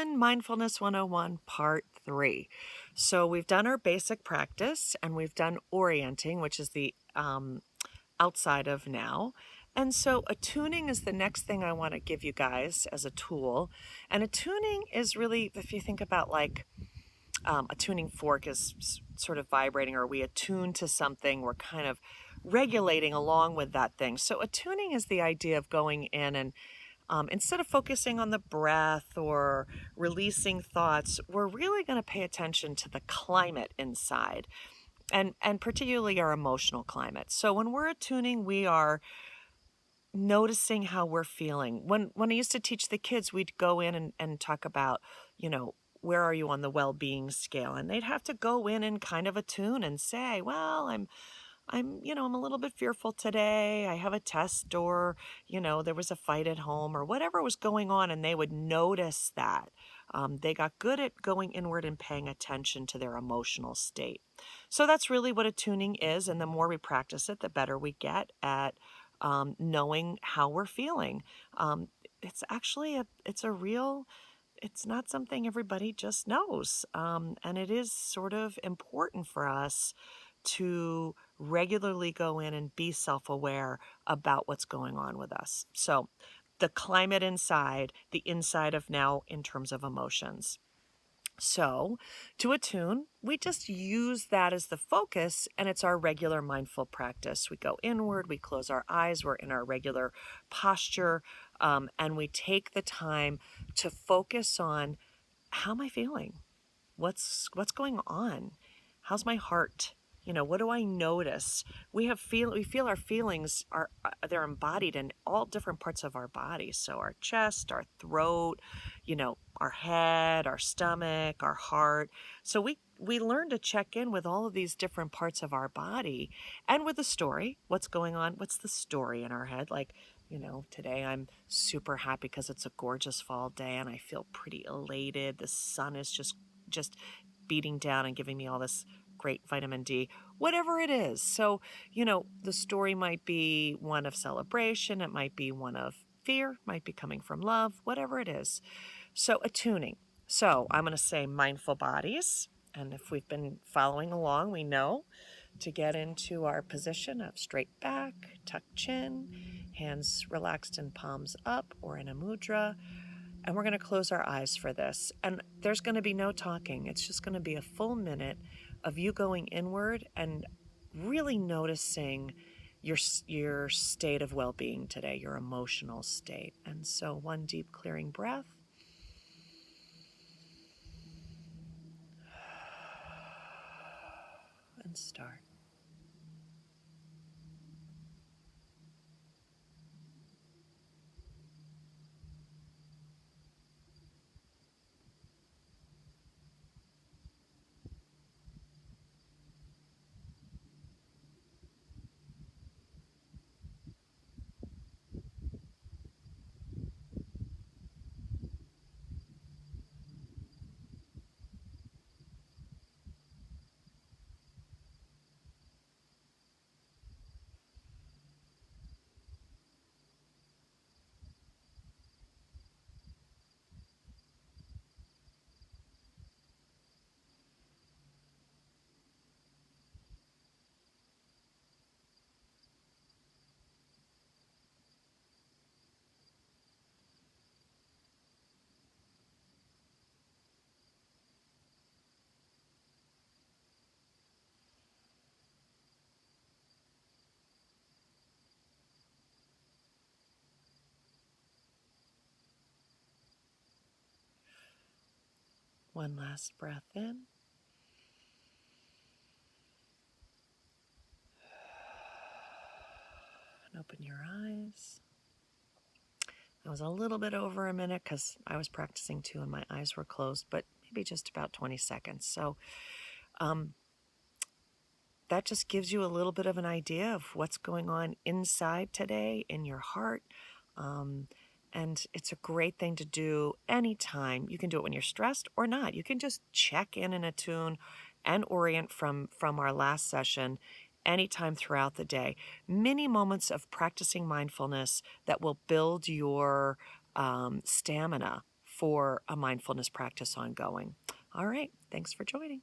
everyone. Mindfulness 101, Part 3. So we've done our basic practice and we've done orienting, which is the outside of now. And so attuning is the next thing I want to give you guys as a tool. And attuning is really, if you think about like a tuning fork is sort of vibrating, or we attune to something, we're kind of regulating along with that thing. So attuning is the idea of going in and instead of focusing on the breath or releasing thoughts, we're really going to pay attention to the climate inside, and particularly our emotional climate. So when we're attuning, we are noticing how we're feeling. When I used to teach the kids, we'd go in and talk about, where are you on the well-being scale? And they'd have to go in and kind of attune and say, well, I'm a little bit fearful today. I have a test, or, there was a fight at home, or whatever was going on. And they would notice that. They got good at going inward and paying attention to their emotional state. So that's really what attuning is. And the more we practice it, the better we get at knowing how we're feeling. It's actually it's not something everybody just knows. And it is sort of important for us to regularly go in and be self-aware about what's going on with us. So the climate inside, the inside of now in terms of emotions. So to attune, we just use that as the focus, and it's our regular mindful practice. We go inward, we close our eyes, we're in our regular posture, and we take the time to focus on, how am I feeling? What's going on? How's my heart? What do I notice? We feel our feelings they're embodied in all different parts of our body. So our chest, our throat, our head, our stomach, our heart. So we learn to check in with all of these different parts of our body, and with the story. What's going on? What's the story in our head? Like, today I'm super happy because it's a gorgeous fall day and I feel pretty elated. The sun is just beating down and giving me all this great vitamin D, whatever it is. So, the story might be one of celebration. It might be one of fear, might be coming from love, whatever it is. So attuning. So I'm going to say mindful bodies. And if we've been following along, we know to get into our position of straight back, tucked chin, hands relaxed and palms up or in a mudra. And we're going to close our eyes for this. And there's going to be no talking. It's just going to be a full minute of you going inward and really noticing your state of well-being today, your emotional state. And so one deep clearing breath. And start. One last breath in. And open your eyes. That was a little bit over a minute because I was practicing too and my eyes were closed, but maybe just about 20 seconds. So that just gives you a little bit of an idea of what's going on inside today in your heart. And it's a great thing to do anytime. You can do it when you're stressed or not. You can just check in and attune and orient from our last session anytime throughout the day. Many moments of practicing mindfulness that will build your stamina for a mindfulness practice ongoing. All right. Thanks for joining.